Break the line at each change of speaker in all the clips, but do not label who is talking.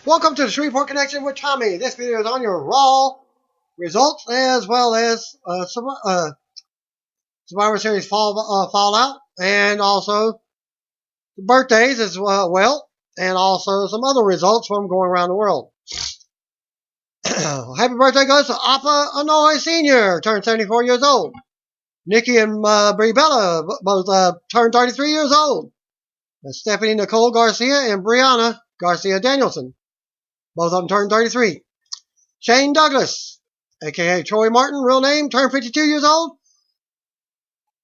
Welcome to the Shreveport Connection with Tommy. This video is on your Raw results as well as Survivor Series fallout and also birthdays as well, and also some other results from going around the world. Happy birthday goes to Appa Anoy Sr., turned 74 years old. Nikki and Brie Bella both turned 33 years old. Stephanie Nicole Garcia and Brianna Garcia Danielson, both of them turned 33. Shane Douglas, a.k.a. Troy Martin, real name, turned 52 years old.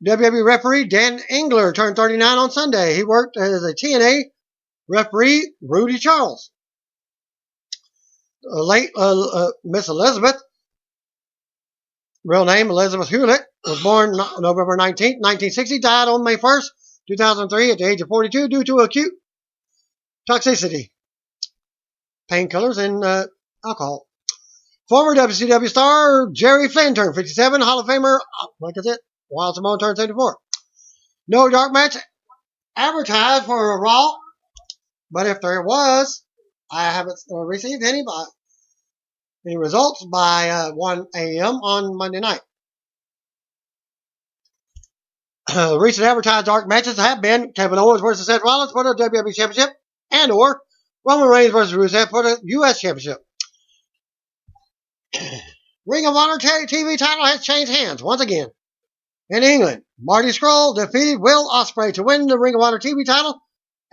WWE referee Dan Engler turned 39 on Sunday. He worked as a TNA referee, Rudy Charles. Late Miss Elizabeth, real name Elizabeth Hewlett, was born November 19, 1960, died on May 1st, 2003 at the age of 42 due to acute toxicity, painkillers, and alcohol. Former WCW star Jerry Flynn turned 57. Hall of Famer, like I said, Wild Simone turned 74. No dark match advertised for a Raw, but if there was, I haven't received any results by 1 a.m. on Monday night. Recent advertised dark matches have been Kevin Owens versus Seth Rollins for the WWE Championship and or Roman Reigns versus Rusev for the U.S. Championship. Ring of Honor TV title has changed hands once again. In England, Marty Scurll defeated Will Ospreay to win the Ring of Honor TV title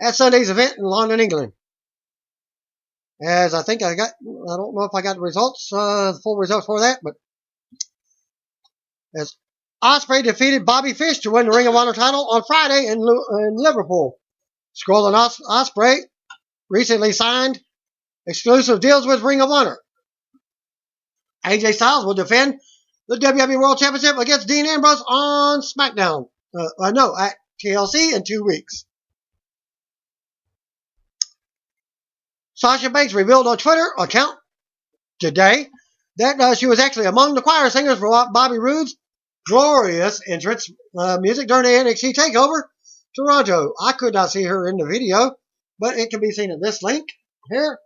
at Sunday's event in London, England. As I think I don't know if I got the results, the full results for that, but as Ospreay defeated Bobby Fish to win the Ring of Honor title on Friday in Liverpool. Scurll and Ospreay recently signed exclusive deals with Ring of Honor. AJ Styles will defend the WWE World Championship against Dean Ambrose on SmackDown. At TLC in 2 weeks. Sasha Banks revealed on Twitter account today that she was actually among the choir singers for Bobby Roode's glorious entrance music during the NXT TakeOver Toronto. I could not see her in the video, but it can be seen in this link here.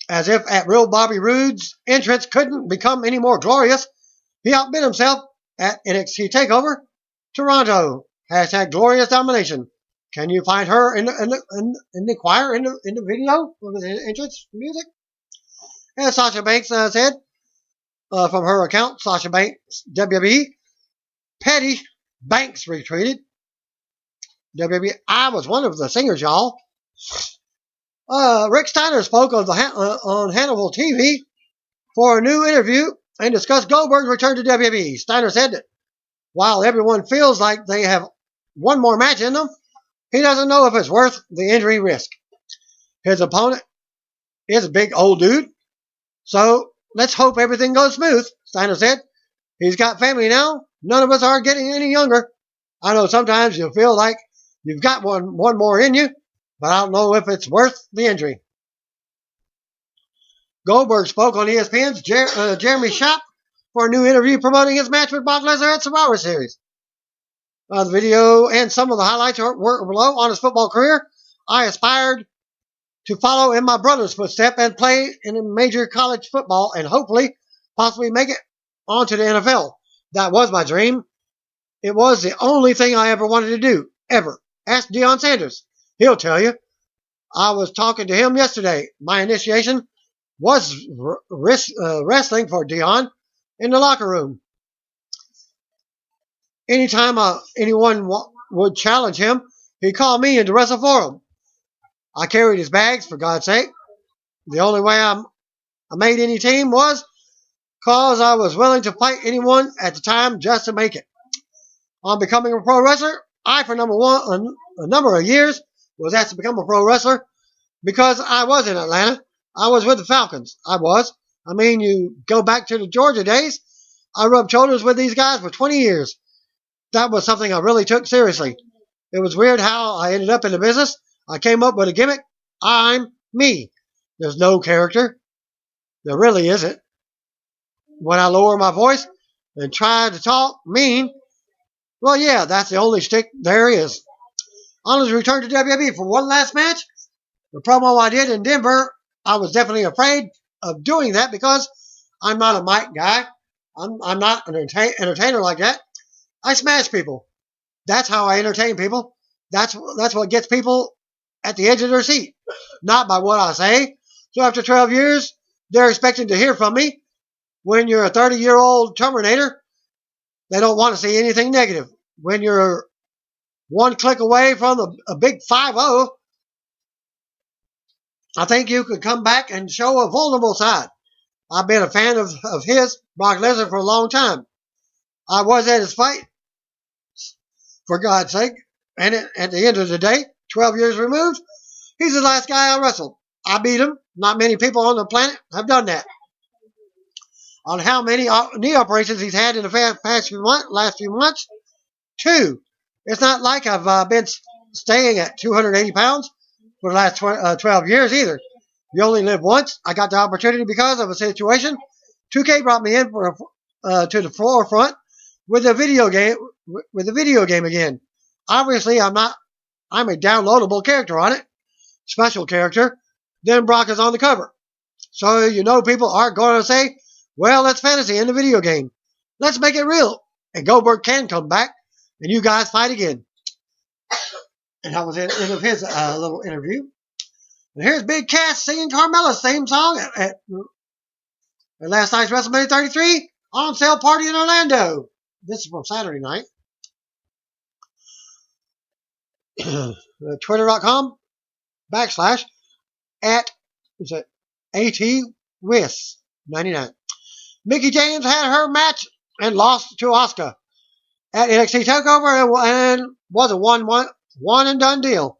As if at real Bobby Roode's entrance couldn't become any more glorious, he outbid himself at NXT TakeOver Toronto. Hashtag glorious domination. Can you find her in the choir in the video of the entrance music? As Sasha Banks said from her account, Sasha Banks WWE, Petty Banks retweeted. WWE, I was one of the singers, y'all. Rick Steiner spoke of on Hannibal TV for a new interview and discussed Goldberg's return to WWE. Steiner said that while everyone feels like they have one more match in them, he doesn't know if it's worth the injury risk. His opponent is a big old dude, so let's hope everything goes smooth, Steiner said. He's got family now. None of us are getting any younger. I know sometimes you feel like you've got one more in you, but I don't know if it's worth the injury. Goldberg spoke on ESPN's Jeremy Schaap for a new interview promoting his match with Brock Lesnar at Survivor Series. The video and some of the highlights were below. On his football career, I aspired to follow in my brother's footsteps and play in major college football and hopefully, possibly make it onto the NFL. That was my dream. It was the only thing I ever wanted to do, ever. Ask Deion Sanders. He'll tell you. I was talking to him yesterday. My initiation was wrestling for Deion in the locker room. Anytime anyone would challenge him, he'd call me in to wrestle for him. I carried his bags, for God's sake. The only way I made any team was because I was willing to fight anyone at the time just to make it. On becoming a pro wrestler, for a number of years, was asked to become a pro wrestler because I was in Atlanta. I was with the Falcons. You go back to the Georgia days, I rubbed shoulders with these guys for 20 years. That was something I really took seriously. It was weird how I ended up in the business. I came up with a gimmick. I'm me. There's no character. There really isn't. When I lower my voice and try to talk mean, well, yeah, that's the only shtick there is. On his return to WWE for one last match, The promo I did in Denver, I was definitely afraid of doing that because I'm not a mic guy. I'm not an entertainer like that. I smash people. That's how I entertain people. That's what gets people at the edge of their seat, not by what I say. So after 12 years, they're expecting to hear from me. When you're a 30-year-old Terminator, they don't want to see anything negative. When you're one click away from a big 5-0, I think you could come back and show a vulnerable side. I've been a fan of his, Brock Lesnar, for a long time. I was at his fight, for God's sake. And at the end of the day, 12 years removed, he's the last guy I wrestled. I beat him. Not many people on the planet have done that. On how many knee operations he's had in the last few months? 2. It's not like I've been staying at 280 pounds for the last 12 years either. You only live once. I got the opportunity because of a situation. 2K brought me in to the forefront with a video game again. Obviously, I'm a downloadable character on it, special character. Then Brock is on the cover. So people aren't going to say, well, that's fantasy in the video game. Let's make it real. And Goldberg can come back, and you guys fight again. And that was the end of his little interview. And here's Big Cass singing Carmella's theme song at last night's WrestleMania 33 on sale party in Orlando. This is from Saturday night. Twitter.com /@ATWIS99. Mickie James had her match and lost to Asuka at NXT TakeOver and was a one and done deal.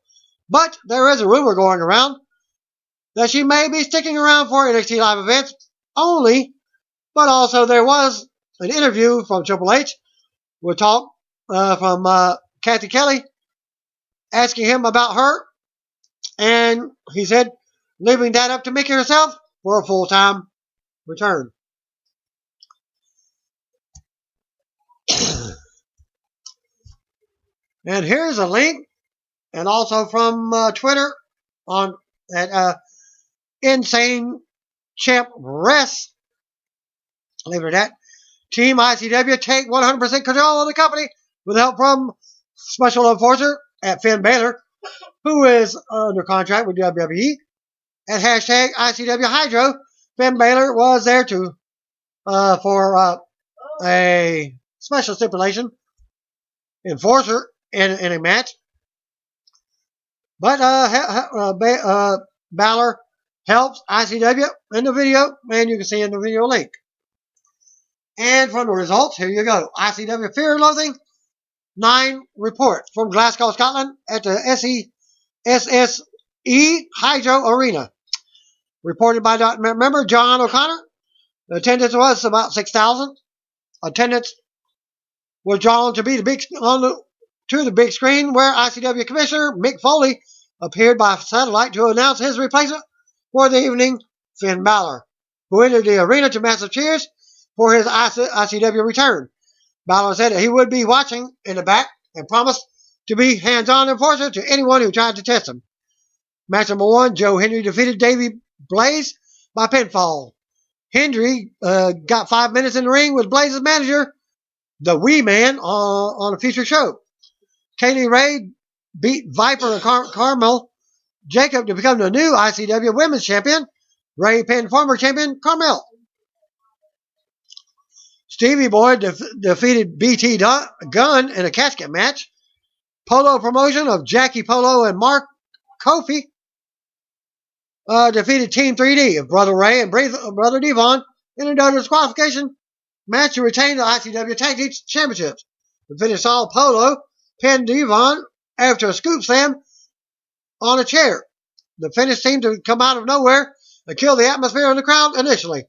But there is a rumor going around that she may be sticking around for NXT live events only, but also there was an interview from Triple H with talk from Kathy Kelly asking him about her, and he said leaving that up to Mickie herself for a full-time return. And here's a link, and also from Twitter at Insane Champ Rest. Leave it at that. Team ICW take 100% control of the company with help from Special Enforcer at Finn Balor, who is under contract with WWE. At hashtag ICW Hydro, Finn Balor was there for a special stipulation enforcer in a match. But Balor helps ICW in the video, and you can see in the video link. And from the results, here you go. ICW Fear and Loathing 9 report from Glasgow, Scotland at the SSE Hydro Arena. Reported by member John O'Connor. The attendance was about 6,000. Attendance was drawn to be the big screen where ICW Commissioner Mick Foley appeared by satellite to announce his replacement for the evening, Finn Balor, who entered the arena to massive cheers for his ICW return. Balor said that he would be watching in the back and promised to be hands-on enforcer to anyone who tried to test him. Match number 1, Joe Hendry defeated Davey Blaze by pinfall. Hendry got 5 minutes in the ring with Blaze's manager, the Wee Man, on a future show. Kaylee Ray beat Viper and Carmel Jacob to become the new ICW Women's Champion. Ray pinned former champion Carmel. Stevie Boy defeated BT Gunn in a casket match. Polo promotion of Jackie Polo and Mark Kofi defeated Team 3D of Brother Ray and Brother Devon in a double disqualification match to retain the ICW Tag Team Championships. The finish saw Polo pin Devon after a scoop slam on a chair. The finish seemed to come out of nowhere and kill the atmosphere in the crowd initially.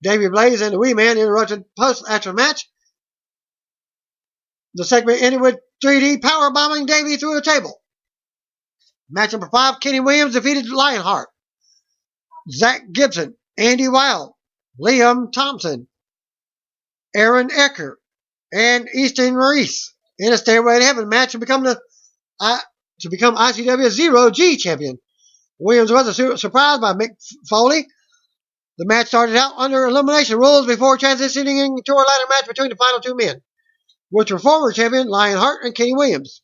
Davey Blaze and the Wee Man interrupted after the match. The segment ended with 3D power bombing Davey through a table. Match number 5, Kenny Williams defeated Lionheart. Zach Gibson, Andy Wild, Liam Thompson, Aaron Ecker, and Easton Maurice in a Stairway to Heaven match to become ICW Zero G champion. Williams was surprised by Mick Foley. The match started out under elimination rules before transitioning into a ladder match between the final two men, which were former champion Lionheart and Kenny Williams.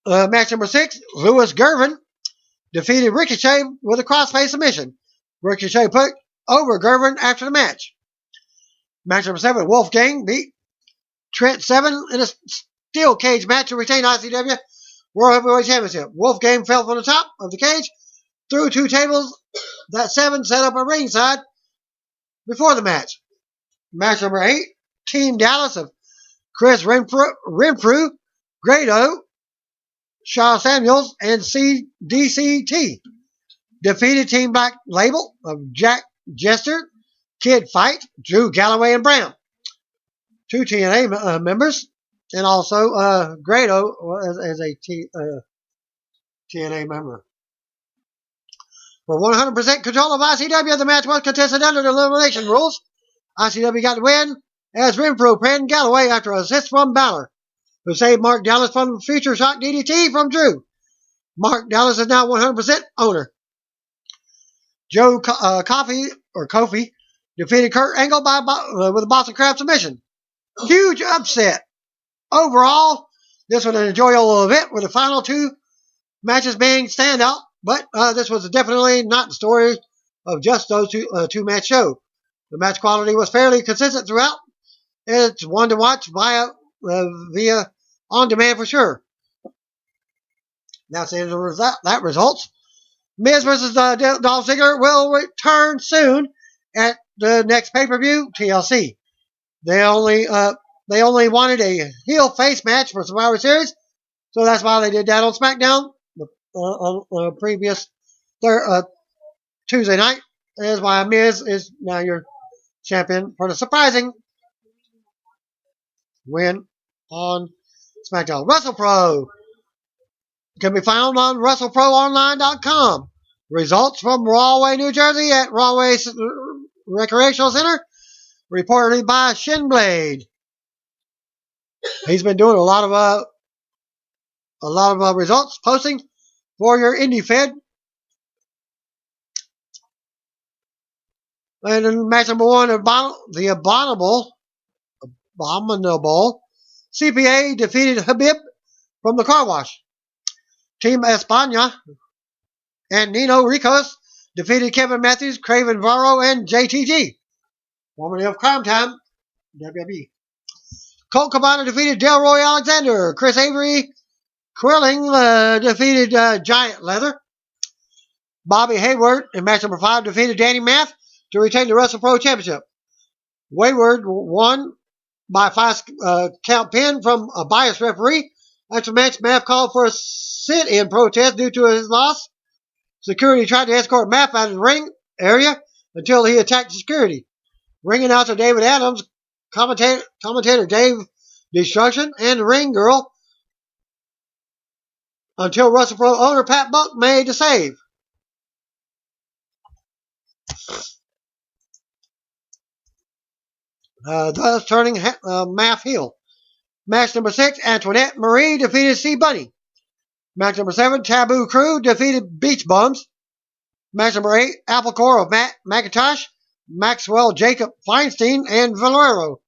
Match number 6, Louis Gervin defeated Ricochet with a crossface submission. Ricochet put over Gervin after the match. Match number 7, Wolfgang beat Trent Seven in a steel cage match to retain ICW World Heavyweight Championship. Wolfgang fell from the top of the cage through 2 tables that Seven set up at ringside before the match. Match number 8, Team Dallas of Chris Renfrew, Grado, Shaw Samuels, and CDCT defeated Team Black Label of Jack Jester, Kid Fight, Drew Galloway, and Brown. 2 TNA members, and also Grado as a TNA member. For 100% control of ICW, the match was contested under the elimination rules. ICW got the win as Renfrew pinned Galloway after an assist from Balor, who saved Mark Dallas from Future Shock DDT from Drew. Mark Dallas is now 100% owner. Joe Kofi defeated Kurt Angle with a Boston Crab submission. Huge upset. Overall, this was an enjoyable event with the final 2 matches being standout, but this was definitely not the story of just those 2 match show. The match quality was fairly consistent throughout. It's one to watch via on demand for sure. Now, saying that results. Miz versus Dolph Ziggler will return soon at the next pay-per-view, TLC. They only wanted a heel face match for Survivor Series, so that's why they did that on SmackDown on previous Tuesday night. That is why Miz is now your champion for the surprising win on SmackDown. WrestlePro can be found on WrestleProOnline.com. Results from Rahway, New Jersey at Rahway Recreational Center, reported by Shinblade. He's been doing a lot of results posting for your indie fed. And in match number 1, the Abominable CPA defeated Habib from the Car Wash. Team España and Nino Ricos defeated Kevin Matthews, Craven Varro, and JTG, formerly of Crime Time, WWE. Colt Cabana defeated Delroy Alexander. Chris Avery Quilling defeated Giant Leather. Bobby Hayward in match number 5 defeated Danny Math to retain the WrestlePro Championship. Wayward won by 5 count pin from a biased referee. After the match, Math called for a sit-in protest due to his loss. Security tried to escort Math out of the ring area until he attacked security. Ring announcer David Adams, commentator Dave Destruction, and the ring girl until WrestlePro owner Pat Buck made the save. Thus turning Math heel. Match number 6, Antoinette Marie defeated C Bunny. Match number 7, Taboo Crew defeated Beach Bums. Match number 8, Apple Core of Matt McIntosh, Maxwell Jacob Feinstein, and Valero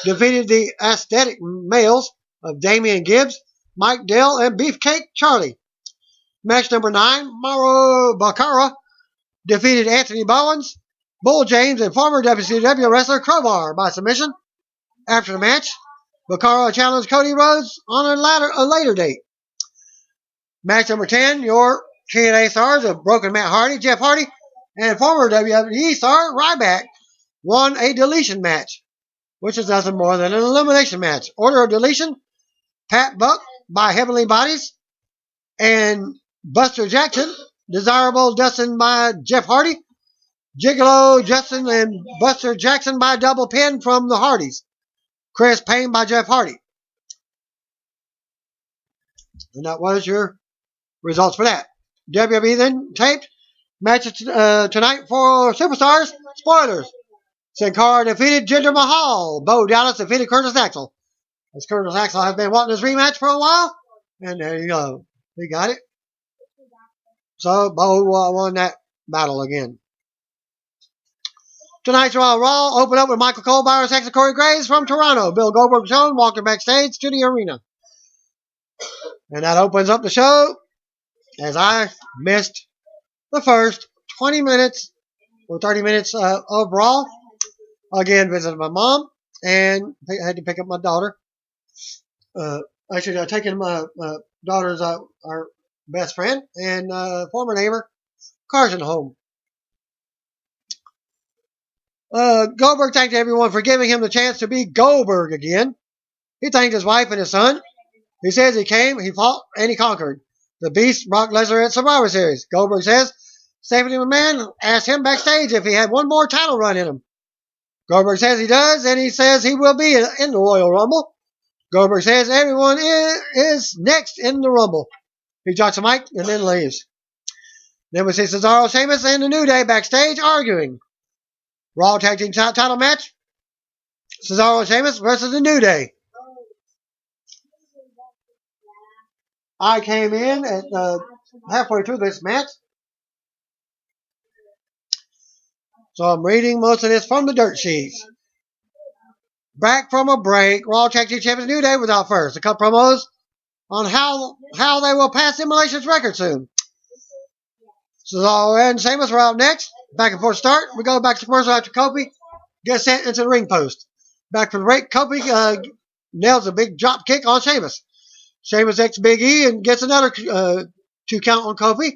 defeated the Aesthetic Males of Damian Gibbs, Mike Dell, and Beefcake Charlie. Match number 9, Mauro Baccara defeated Anthony Bowens, Bull James, and former WCW wrestler Crowbar by submission. After the match, Baccara challenged Cody Rhodes on a later date. Match number 10, your TNA stars of Broken Matt Hardy, Jeff Hardy, and former WWE star Ryback won a deletion match, which is nothing more than an elimination match. Order of deletion, Pat Buck by Heavenly Bodies, and Buster Jackson, Desirable Dustin by Jeff Hardy, Gigolo Justin and Buster Jackson by double pin from the Hardys, Chris Payne by Jeff Hardy. And that was your results for that. WWE then taped matches tonight for Superstars. Spoilers. Sin Cara defeated Jinder Mahal. Bo Dallas defeated Curtis Axel. As Curtis Axel has been wanting this rematch for a while. And there you go. He got it. So Bo won that battle again. Tonight's Raw opened up with Michael Cole, Byron Saxon, Corey Graves from Toronto. Bill Goldberg shown walking backstage to the arena. And that opens up the show as I missed the first 20 minutes or 30 minutes of Raw. Again, visited my mom and had to pick up my daughter. Actually, taking my daughter's our best friend and former neighbor, Carson, home. Goldberg thanked everyone for giving him the chance to be Goldberg again. He thanked his wife and his son. He says he came, he fought, and he conquered. The Beast, Brock Lesnar at Survivor Series. Goldberg says Stephanie McMahon asked him backstage if he had one more title run in him. Goldberg says he does, and he says he will be in the Royal Rumble. Goldberg says everyone is next in the Rumble. He drops the mic and then leaves. Then we see Cesaro, Sheamus, and the New Day backstage arguing. Raw Tag Team title match. Cesaro and Sheamus versus the New Day. I came in at halfway through this match. So I'm reading most of this from the dirt sheets. Back from a break, Raw Tag Team Champions New Day was out first. A couple promos on how they will pass Simulation's record soon. Cesaro and Sheamus were out next. Back and forth start. We go back to commercial after Kofi gets sent into the ring post. Back from the break, Kofi nails a big drop kick on Sheamus. Sheamus X Big E and gets another 2 count on Kofi.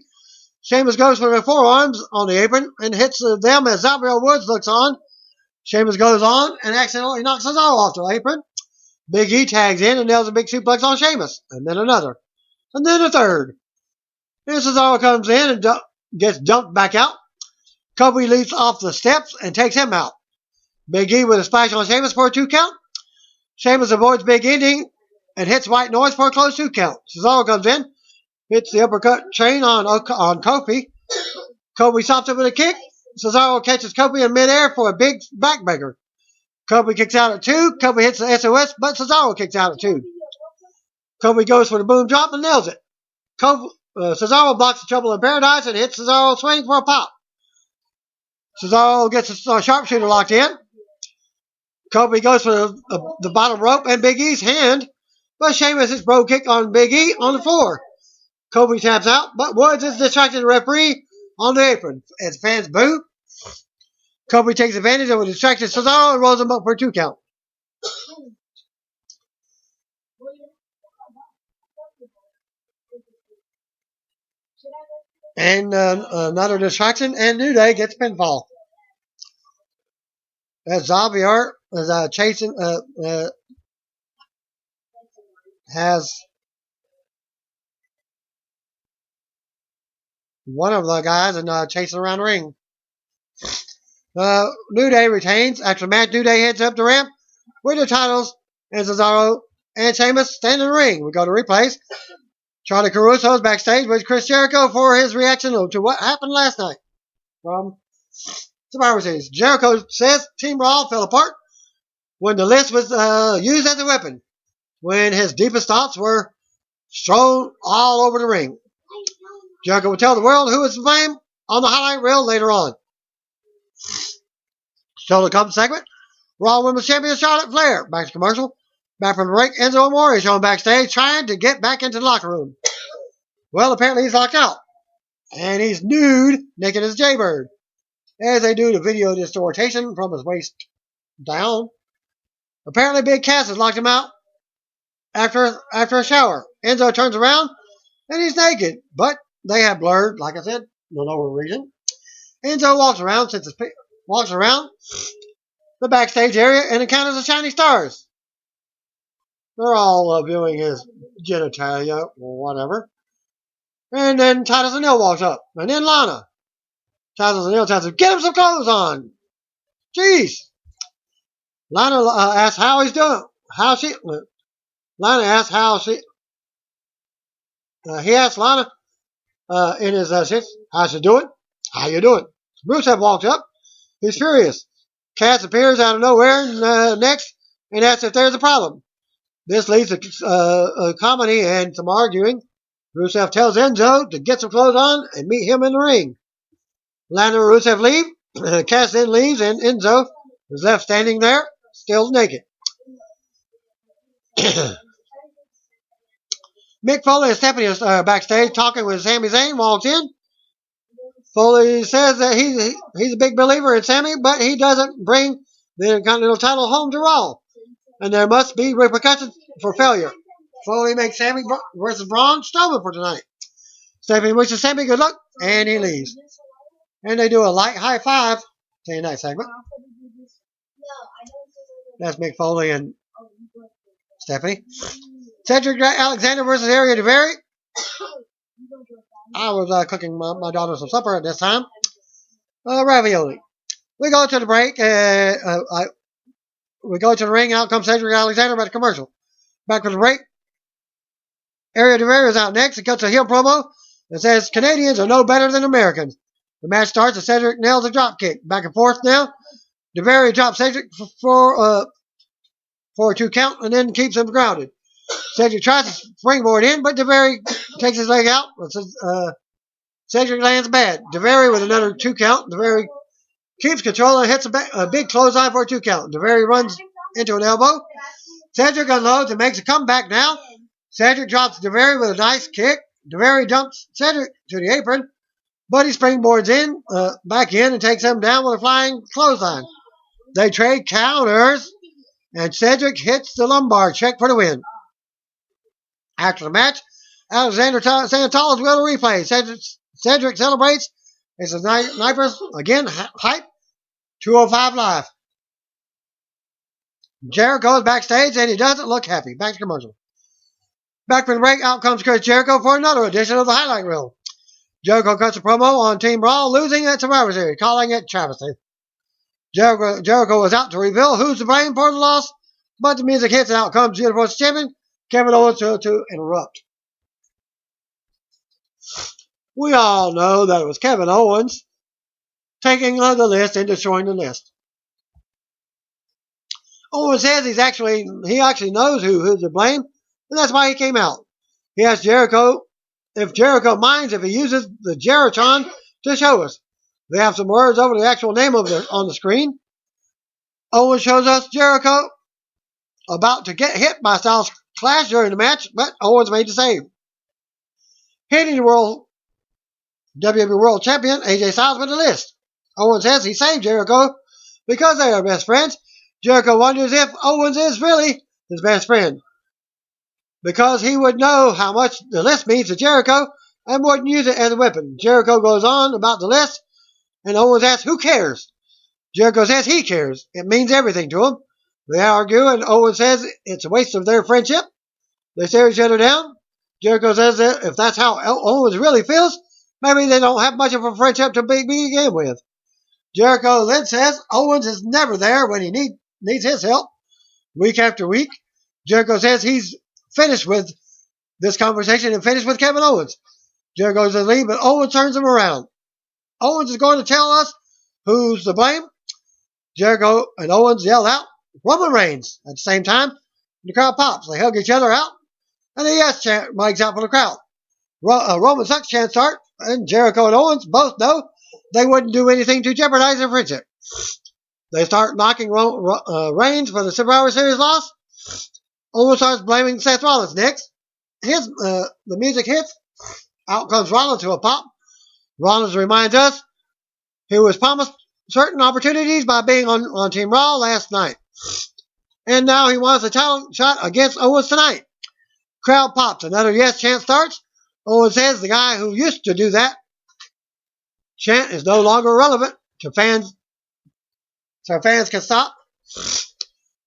Sheamus goes for the forearms on the apron and hits them as Xavier Woods looks on. Sheamus goes on and accidentally knocks Cesaro off the apron. Big E tags in and nails a big suplex on Sheamus. And then another. And then a third. And Cesaro comes in and gets dumped back out. Kofi leaps off the steps and takes him out. Big E with a splash on Sheamus for a 2 count. Sheamus avoids Big Ending and hits White Noise for a close 2 count. Cesaro comes in, hits the uppercut chain on Kofi. Kofi stops him with a kick. Cesaro catches Kofi in midair for a big backbreaker. Kofi kicks out at 2. Kofi hits the SOS, but Cesaro kicks out at 2. Kofi goes for the boom drop and nails it. Cesaro blocks the Trouble in Paradise and hits Cesaro swing for a pop. Cesaro gets a sharpshooter locked in. Kofi goes for the bottom rope and Big E's hand, but Sheamus hits bro kick on Big E on the floor. Kofi taps out, but Woods is distracting the referee on the apron as fans boo. Kofi takes advantage of a distracted Cesaro and rolls him up for a 2 count. And another distraction, and New Day gets pinfall. As Xavier is chasing, has one of the guys and chasing around the ring. New Day retains. After the match, New Day heads up the ramp with the titles, and Cesaro and Sheamus stand in the ring. We go to replays. Charlie Caruso is backstage with Chris Jericho for his reaction to what happened last night from Survivor Series. Jericho says Team Raw fell apart when the list was used as a weapon, when his deepest thoughts were strewn all over the ring. Jericho will tell the world who is to blame on the highlight reel later on. So the come segment, Raw Women's Champion Charlotte Flair. Back to commercial. Back from the break, Enzo Amore is shown backstage trying to get back into the locker room. Well, apparently he's locked out. And he's nude, naked as Jaybird. As they do the video distortion from his waist down. Apparently Big Cass has locked him out after a shower. Enzo turns around and he's naked. But they have blurred, like I said, the lower region. Enzo walks around the backstage area and encounters the Shining Stars. They're all viewing his genitalia or whatever. And then Titus O'Neil walks up. And then Lana. Titus O'Neil tells him, get him some clothes on. Jeez. Lana asks how he's doing. Lana asks how she... he asks Lana in his how's she doing? How you doing? Rusev walks up. He's furious. Cass appears out of nowhere next and asks if there's a problem. This leads to comedy and some arguing. Rusev tells Enzo to get some clothes on and meet him in the ring. Lana and Rusev leave. Cass then leaves, and Enzo is left standing there, still naked. Mick Foley and Stephanie are backstage talking with Sami Zayn. Walks in. Foley says that he's a big believer in Sami, but he doesn't bring the Intercontinental title home to Raw, and there must be repercussions for failure. Foley makes Sami versus Braun Strowman for tonight. Stephanie wishes Sami good luck, and he leaves. And they do a light high five in that segment. That's Mick Foley and Stephanie. Cedric Alexander versus Ariel Daivari. I was cooking my daughter some supper at this time. Ravioli. We go to the break. We go to the ring. Out comes Cedric Alexander by the commercial. Back from the break. Ariel Daivari is out next. He cuts a heel promo and says Canadians are no better than Americans. The match starts and Cedric nails a drop kick. Back and forth now. Daivari drops Cedric for a 2 count and then keeps him grounded. Cedric tries to springboard in, but Daivari takes his leg out. Cedric lands bad. Daivari with another 2 count. Daivari keeps control and hits a big clothesline for a 2 count. Daivari runs into an elbow. Cedric unloads and makes a comeback now. Cedric drops Daivari with a nice kick. Daivari dumps Cedric to the apron, but he springboards back in and takes him down with a flying clothesline. They trade counters, and Cedric hits the lumbar check for the win. After the match, Alexander Santos will replay. Cedric celebrates. It's a Snipers again, hype. 205 Live. Jericho is backstage and he doesn't look happy. Back to commercial. Back from the break, out comes Chris Jericho for another edition of the highlight reel. Jericho cuts a promo on Team Raw, losing at Survivor Series, calling it travesty. Jericho was out to reveal who's to blame for the loss, but the music hits and out comes Universal Champion Kevin Owens to interrupt. We all know that it was Kevin Owens taking the list and destroying the list. Owens says he actually knows who's to blame, and that's why he came out. He asked Jericho if Jericho minds if he uses the Jeritron to show us. They have some words over the actual name on the screen. Owens shows us Jericho about to get hit by Styles Clash during the match, but Owens made the save. Hitting the WWE World Champion AJ Styles with the list. Owens says he saved Jericho because they are best friends. Jericho wonders if Owens is really his best friend, because he would know how much the list means to Jericho and wouldn't use it as a weapon. Jericho goes on about the list, and Owens asks, who cares? Jericho says he cares. It means everything to him. They argue, and Owens says it's a waste of their friendship. They stare each other down. Jericho says that if that's how Owens really feels, maybe they don't have much of a friendship to begin with. Jericho then says Owens is never there when he needs his help. Week after week, Jericho says he's finished with this conversation and finished with Kevin Owens. Jericho's in the lead, but Owens turns him around. Owens is going to tell us who's to blame. Jericho and Owens yell out, Roman Reigns. At the same time, the crowd pops. They hug each other out, and the yes chant mics out for the crowd. Roman sucks chant start, and Jericho and Owens both know they wouldn't do anything to jeopardize their friendship. They start knocking Reigns for the Survivor Series loss. Owens starts blaming Seth Rollins next. The music hits. Out comes Rollins to a pop. Rollins reminds us he was promised certain opportunities by being on Team Raw last night. And now he wants a title shot against Owens tonight. Crowd pops. Another yes chant starts. Owens says the guy who used to do that chant is no longer relevant to fans, so fans can stop.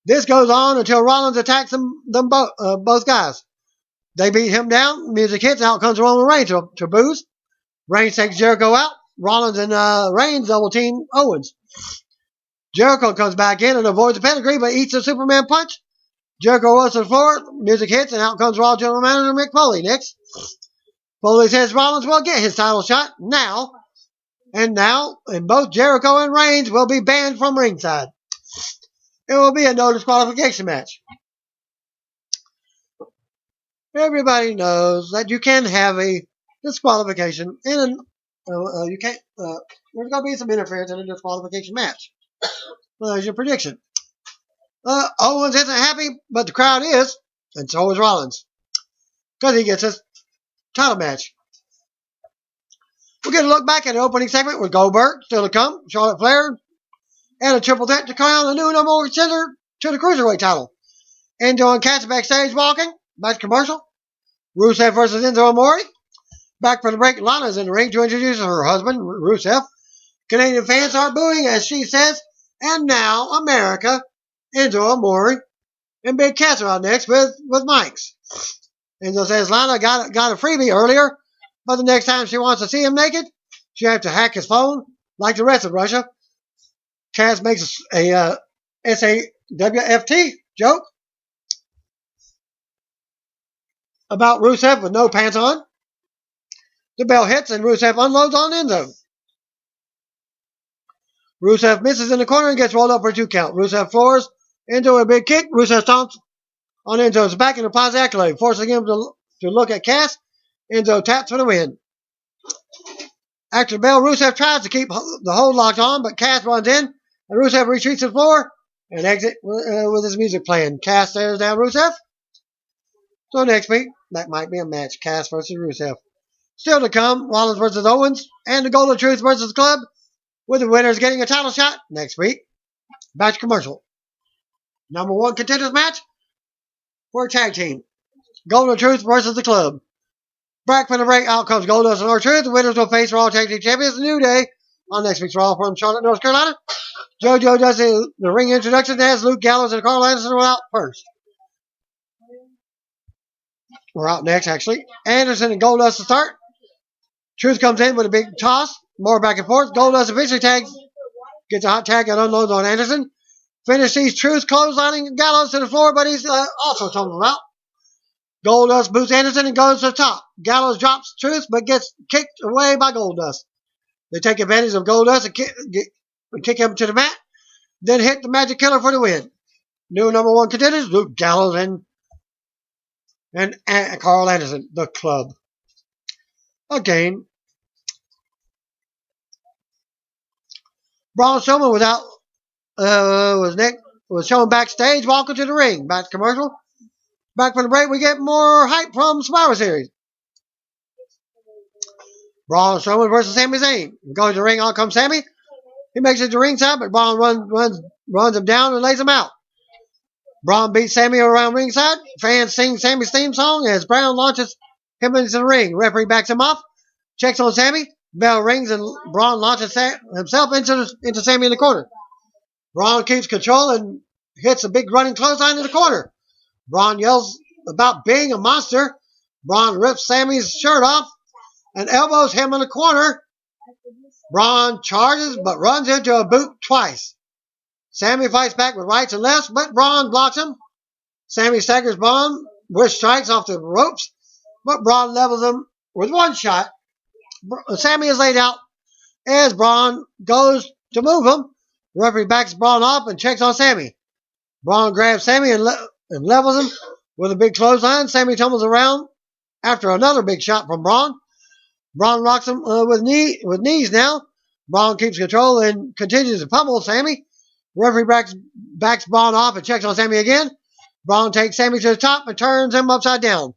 This goes on until Rollins attacks them both guys. They beat him down. Music hits. Out comes Roman Reigns to booze. Reigns takes Jericho out. Rollins and Reigns double team Owens. Jericho comes back in and avoids the pedigree, but eats a Superman punch. Jericho rolls to the floor. Music hits, and out comes Raw General Manager Mick Foley next. Foley says Rollins will get his title shot now. And both Jericho and Reigns will be banned from ringside. It will be a no disqualification match. Everybody knows that you can have a disqualification in an you can't. There's going to be some interference in a disqualification match. Well, there's your prediction. Owens isn't happy, but the crowd is, and so is Rollins, because he gets his title match. We're going to look back at the opening segment with Goldberg still to come, Charlotte Flair, and a triple threat to crown the new number one contender to the Cruiserweight title. Enzo and Cass backstage walking, back to commercial. Rusev versus Enzo Amore. Back from the break, Lana's in the ring to introduce her husband, Rusev. Canadian fans are booing as she says, and now America, Enzo Amore, and Big Cass are out next with mics. Enzo says Lana got a freebie earlier, but the next time she wants to see him naked, she has to hack his phone like the rest of Russia. Cass makes a SAWFT joke about Rusev with no pants on. The bell hits and Rusev unloads on Enzo. Rusev misses in the corner and gets rolled up for a 2 count. Rusev floors Enzo with a big kick. Rusev stomps on Enzo's back in a positive accolade, forcing him to look at Cass. Enzo taps for the win. After the bell, Rusev tries to keep the hold locked on, but Cass runs in, and Rusev retreats to the floor and exits with his music playing. Cass stares down Rusev. So next week, that might be a match, Cass versus Rusev. Still to come, Rollins versus Owens, and the Golden Truth versus the Club, with the winners getting a title shot next week. Back to commercial. Number one contenders match for a tag team. Golden Truth versus the Club. Back from the break, out comes Goldust and R-Truth. The winners will face Raw Tag Team Champions, the New Day, on next week's Raw from Charlotte, North Carolina. JoJo does the ring introduction as Luke Gallows and Carl Anderson are out first. We're out next, actually. Anderson and Goldust to start. Truth comes in with a big toss. More back and forth. Goldust eventually gets a hot tag and unloads on Anderson. Finish sees Truth clotheslining Gallows to the floor, but he's also tumbled out. Goldust boots Anderson and goes to the top. Gallows drops Truth, but gets kicked away by Goldust. They take advantage of Goldust and kick him to the mat, then hit the Magic Killer for the win. New number one contenders, Luke Gallows and Carl Anderson, the Club. Again, Braun Strowman was shown backstage walking to the ring. Back to commercial. Back from the break, we get more hype from Survivor Series. Braun Strowman versus Sami Zayn. Going to the ring, out comes Sami. He makes it to ringside, but Braun runs him down and lays him out. Braun beats Sami around ringside. Fans sing Sami's theme song as Braun launches him into the ring. Referee backs him off. Checks on Sami. Bell rings and Braun launches himself into Sami in the corner. Braun keeps control and hits a big running clothesline in the corner. Braun yells about being a monster. Braun rips Sami's shirt off and elbows him in the corner. Braun charges but runs into a boot twice. Sami fights back with rights and lefts, but Braun blocks him. Sami staggers Braun with strikes off the ropes, but Braun levels him with one shot. Sami is laid out as Braun goes to move him. The referee backs Braun off and checks on Sami. Braun grabs Sami and levels him with a big clothesline. Sami tumbles around after another big shot from Braun. Braun rocks him with knees now. Braun keeps control and continues to pummel Sami. Referee backs Braun off and checks on Sami again. Braun takes Sami to the top and turns him upside down.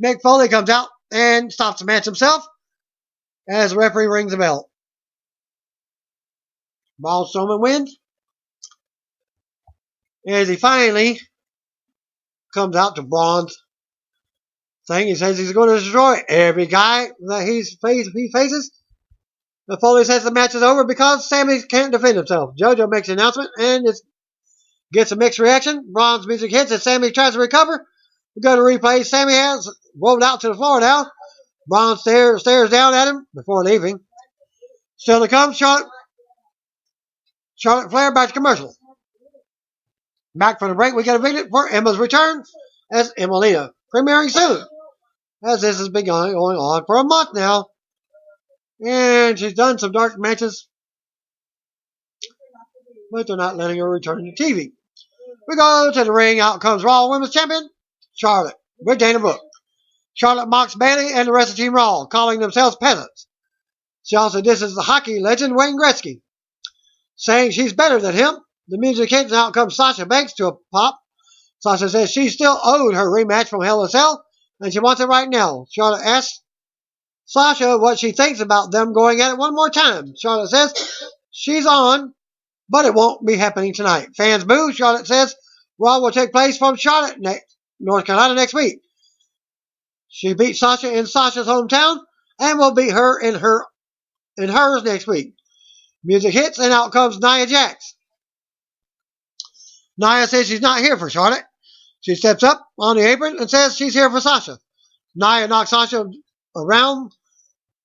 Mick Foley comes out and stops the match himself as the referee rings the bell. Braun Strowman wins as he finally comes out to Braun's thing. He says he's going to destroy every guy that he faces. The Foley says the match is over because Sami can't defend himself. JoJo makes an announcement and it gets a mixed reaction. Braun's music hits as Sami tries to recover. We go to replay. Sami has rolled out to the floor now. Braun stares down at him before leaving. Still to come, Charlotte Flair back to commercial. Back from the break, we get a vignette for Emma's return as Emmalina, premiering soon, as this has been going on for a month now. And she's done some dark matches, but they're not letting her return to TV. We go to the ring. Out comes Raw Women's Champion, Charlotte, with Dana Brooke. Charlotte mocks Bayley and the rest of Team Raw, calling themselves peasants. She also disses the hockey legend Wayne Gretzky, saying she's better than him. The music hits, and out comes Sasha Banks to a pop. Sasha says she still owed her rematch from Hell in a Cell, and she wants it right now. Charlotte asks Sasha what she thinks about them going at it one more time. Charlotte says she's on, but it won't be happening tonight. Fans boo. Charlotte says Raw will take place from Charlotte, North Carolina next week. She beat Sasha in Sasha's hometown and will beat her in hers next week. Music hits, and out comes Nia Jax. Nia says she's not here for Charlotte. She steps up on the apron and says she's here for Sasha. Nia knocks Sasha around,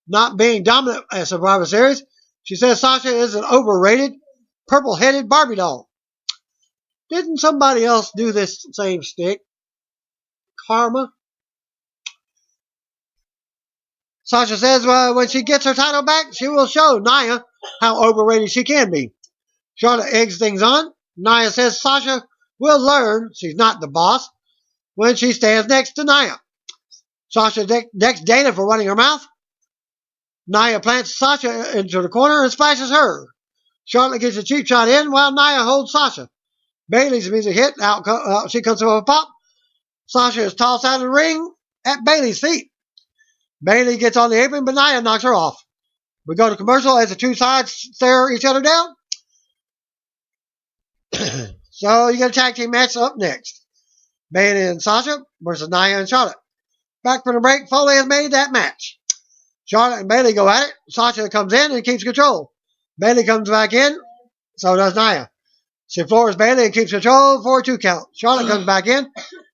not being dominant at Survivor Series. She says Sasha is an overrated, purple-headed Barbie doll. Didn't somebody else do this same stick? Karma? Sasha says when she gets her title back, she will show Nia how overrated she can be. Charlotte eggs things on. Nia says Sasha will learn she's not the boss when she stands next to Nia. Sasha decks Dana for running her mouth. Nia plants Sasha into the corner and splashes her. Charlotte gets a cheap shot in while Nia holds Sasha. Bayley's music hit. She comes to a pop. Sasha is tossed out of the ring at Bayley's feet. Bayley gets on the apron, but Nia knocks her off. We go to commercial as the two sides stare each other down. So you get a tag team match up next. Bayley and Sasha versus Nia and Charlotte. Back from the break, Foley has made that match. Charlotte and Bayley go at it. Sasha comes in and keeps control. Bayley comes back in, so does Nia. She floors Bayley and keeps control for a 2 count. Charlotte comes back in,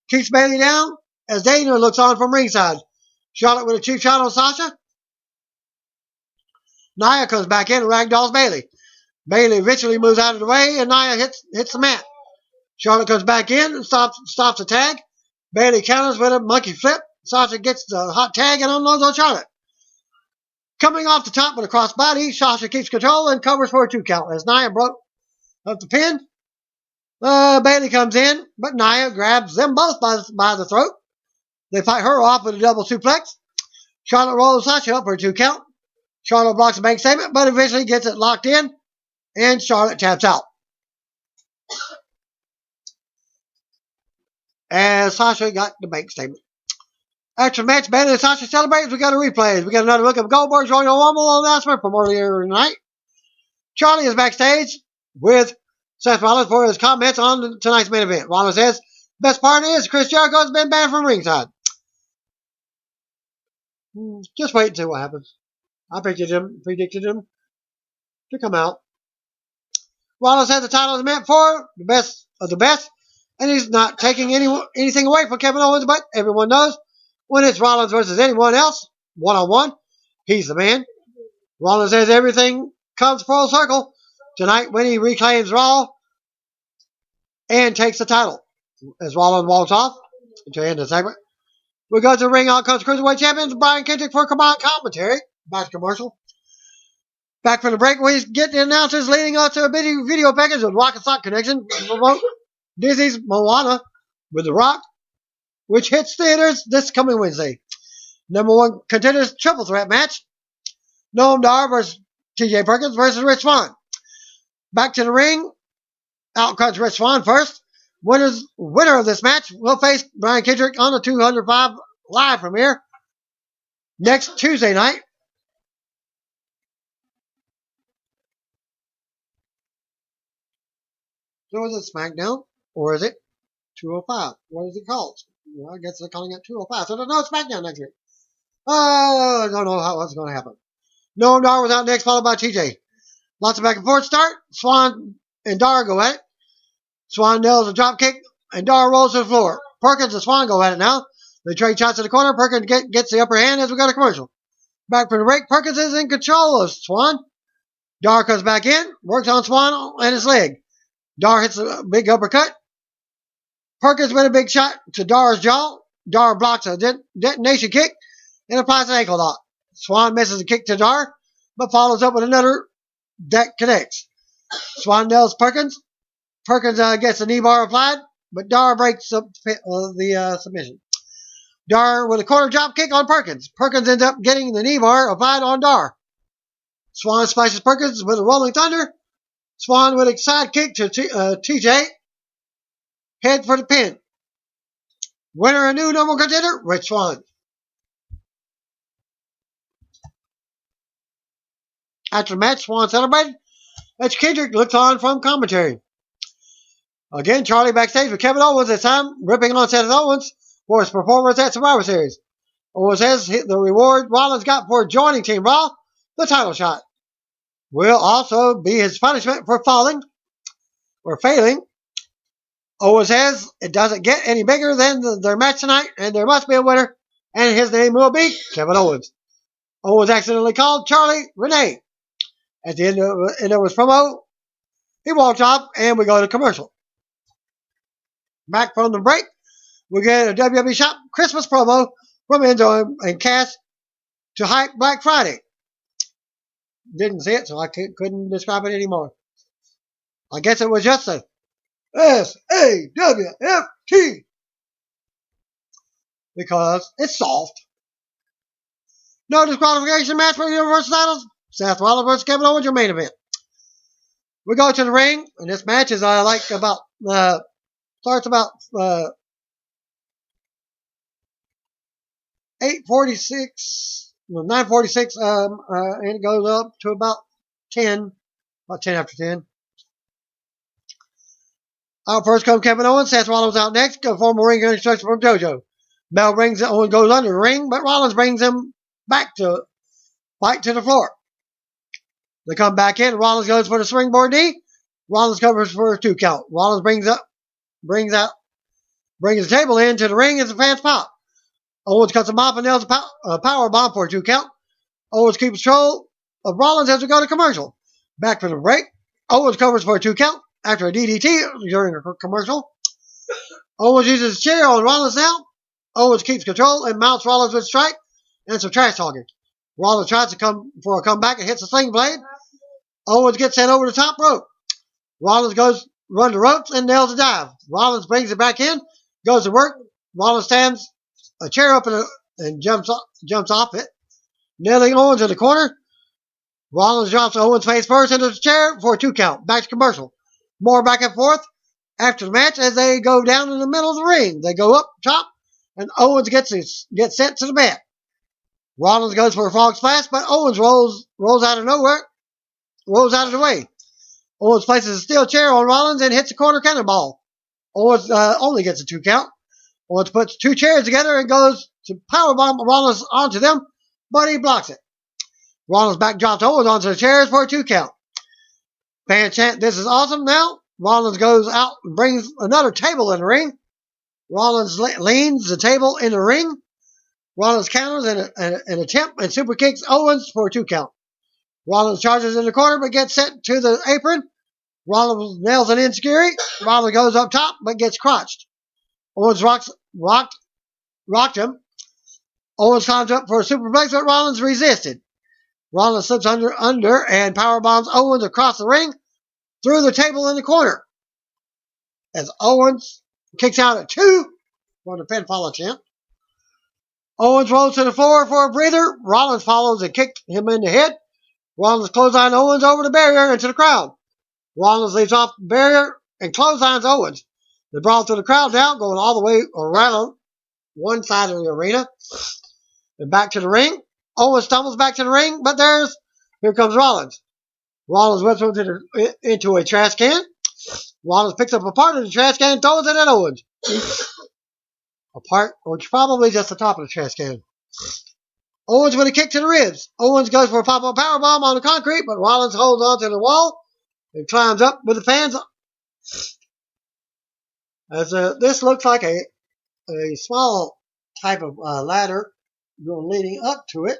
keeps Bayley down as Dana looks on from ringside. Charlotte with a cheap shot on Sasha. Nia comes back in and ragdolls Bayley. Bayley eventually moves out of the way and Nia hits the mat. Charlotte comes back in and stops the tag. Bayley counters with a monkey flip. Sasha gets the hot tag and unloads on Charlotte. Coming off the top with a crossbody, Sasha keeps control and covers for a 2 count as Nia broke up the pin. Bayley comes in, but Nia grabs them both by the throat. They fight her off with a double suplex. Charlotte rolls Sasha up for a 2 count. Charlotte blocks a bank statement, but eventually gets it locked in, and Charlotte taps out. As Sasha got the bank statement. After the match, Bayley and Sasha celebrate. We got a replay. We got another look at Goldberg's Royal Rumble announcement from earlier tonight. Charlie is backstage with Seth Rollins for his comments on tonight's main event. Rollins says, best part is Chris Jericho has been banned from ringside. Just wait and see what happens. I predicted him to come out. Rollins says the title is meant for the best of the best, and he's not taking anything away from Kevin Owens, but everyone knows when it's Rollins versus anyone else, one-on-one, he's the man. Rollins says everything comes full circle tonight when he reclaims Raw and takes the title. As Rollins walks off to end the segment, we go to the ring. Out comes Cruiserweight Champions Brian Kendrick for commentary. Back to commercial. Back from the break, we get the announcers leading up to a video package with Rock and Sock Connection. Disney's Moana with The Rock, which hits theaters this coming Wednesday. Number 1 contenders triple threat match. Noam Dar versus TJ Perkins versus Rich Swann. Back to the ring. Out comes Rich Swann first. Winner of this match will face Brian Kendrick on the 205 live premiere next Tuesday night. So is it SmackDown or is it 205? What is it called? Well, I guess they're calling it 205. So there's no SmackDown next week. I don't know what's going to happen. Noam Dar was out next, followed by TJ. Lots of back and forth start. Swann and Dar go at it. Swann nails a drop kick, and Dar rolls to the floor. Perkins and Swann go at it now. They trade shots in the corner. Perkins gets the upper hand as we go to commercial. Back from the break, Perkins is in control of Swann. Dar comes back in, works on Swann and his leg. Dar hits a big uppercut. Perkins with a big shot to Dar's jaw. Dar blocks a detonation kick and applies an ankle lock. Swann misses a kick to Dar, but follows up with another that connects. Swann nails Perkins. Perkins gets a knee bar applied, but Dar breaks up the submission. Dar with a corner drop kick on Perkins. Perkins ends up getting the knee bar applied on Dar. Swan splashes Perkins with a rolling thunder. Swan with a side kick to TJ. Head for the pin. Winner and new number contender, Rich Swann. After the match, Swan celebrated as Kendrick looks on from commentary. Again, Charlie backstage with Kevin Owens this time, ripping on Seth Owens for his performance at Survivor Series. Owens has hit the reward Rollins got for joining Team Raw, the title shot. Will also be his punishment for falling or failing. Owens says it doesn't get any bigger than their match tonight, and there must be a winner, and his name will be Kevin Owens. Owens accidentally called Charlie Renee. At the end of his promo, he walked off, and we go to commercial. Back from the break, we get a WWE Shop Christmas promo from Enzo and Cass to hype Black Friday. Didn't see it, so I couldn't describe it anymore. I guess it was just a SAWFT because it's soft. No disqualification match for the Universal titles. Seth Rollins versus Kevin Owens, your main event. We go to the ring, and this match is starts about 9:46, and it goes up to about 10 after 10. Out first comes Kevin Owens. Seth Rollins out next. Formal ring instruction from JoJo. Bell rings it. Owens goes under the ring, but Rollins brings him back to fight to the floor. They come back in. Rollins goes for the springboard knee. Rollins covers for a 2 count. Rollins brings the table into the ring as the fans pop. Owens cuts him off and nails a power bomb for a 2 count. Owens keeps control of Rollins as we go to commercial. Back from the break. Owens covers for a 2 count after a DDT during a commercial. Owens uses his chair on Rollins now. Owens keeps control and mounts Rollins with a strike and some trash talking. Rollins tries to come for a comeback and hits a sling blade. Owens gets sent over the top rope. Rollins goes run the ropes and nails a dive. Rollins brings it back in, goes to work. Rollins stands a chair up and jumps off it, nailing Owens in the corner. Rollins drops Owens face first into the chair for a 2 count. Back to commercial. More back and forth after the match as they go down in the middle of the ring. They go up top, and Owens gets sent to the mat. Rollins goes for a frog splash, but Owens rolls out of the way. Owens places a steel chair on Rollins and hits a corner cannonball. Owens only gets a 2 count. Owens puts 2 chairs together and goes to powerbomb Rollins onto them, but he blocks it. Rollins backdrops Owens onto the chairs for a 2 count. Fans chant, "This is awesome." Now Rollins goes out and brings another table in the ring. Rollins leans the table in the ring. Rollins counters an attempt and super kicks Owens for a 2 count. Rollins charges in the corner but gets sent to the apron. Rollins nails an enziguri. Rollins goes up top but gets crotched. Owens rocked him. Owens climbs up for a superplex, but Rollins resisted. Rollins slips under and powerbombs Owens across the ring through the table in the corner. As Owens kicks out at 2 for the pinfall attempt. Owens rolls to the floor for a breather. Rollins follows and kicks him in the head. Rollins clothesines Owens over the barrier into the crowd. Rollins leaps off the barrier and clotheslines Owens. They brawl through the crowd now, going all the way around one side of the arena. And back to the ring. Owens stumbles back to the ring, but here comes Rollins. Rollins whips him into a trash can. Rollins picks up a part of the trash can and throws it at Owens. A part, or it's probably just the top of the trash can. Owens with a kick to the ribs. Owens goes for a pop-up powerbomb on the concrete, but Rollins holds onto the wall and climbs up with the fans. As this looks like a small type of ladder leading up to it.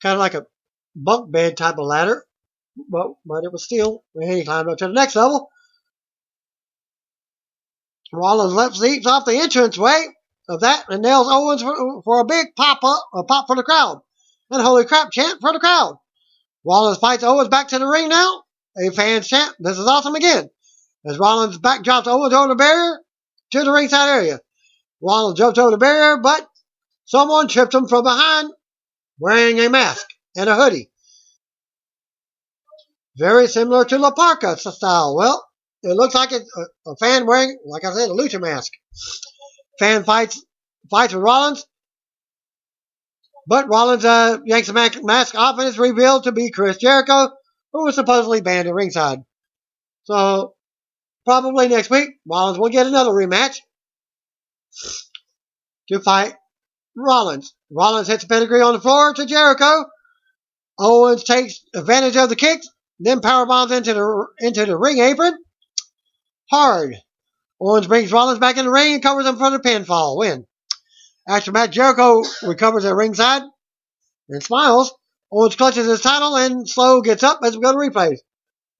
Kind of like a bunk bed type of ladder. But it was still, and he climbed up to the next level. Rollins leaps off the entranceway of that and nails Owens for a big pop for the crowd. And holy crap chant for the crowd. Rollins fights Owens back to the ring now. A fans chant, "This is awesome" again. As Rollins backdrops Owens over the barrier to the ringside area. Rollins jumped over the barrier, but someone tripped him from behind wearing a mask and a hoodie. Very similar to La Parka style. Well, it looks like it's a fan wearing, like I said, a lucha mask. Fan fights with Rollins, but Rollins yanks the mask off and it's revealed to be Chris Jericho, who was supposedly banned at ringside. So, probably next week, Rollins will get another rematch to fight Rollins. Rollins hits a pedigree on the floor to Jericho. Owens takes advantage of the kicks, then powerbombs into the ring apron. Hard. Owens brings Rollins back in the ring and covers him for the pinfall win. After match, Jericho recovers at ringside and smiles. Owens clutches his title and Slow gets up as we go to replays.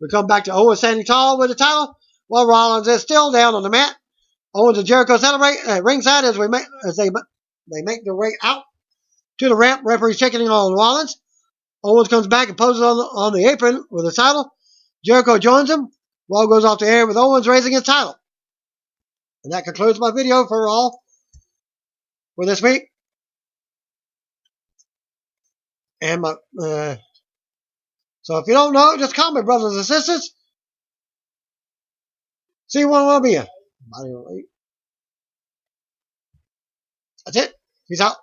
We come back to Owens standing tall with the title while Rollins is still down on the mat. Owens and Jericho celebrate at ringside as they make their way out to the ramp. Referee's checking in on Rollins. Owens comes back and poses on the apron with the title. Jericho joins him. Raw goes off the air with Owens raising his title. And that concludes my video for this week. And so if you don't know, just comment, brothers and sisters. See you one will be. That's it. Peace out.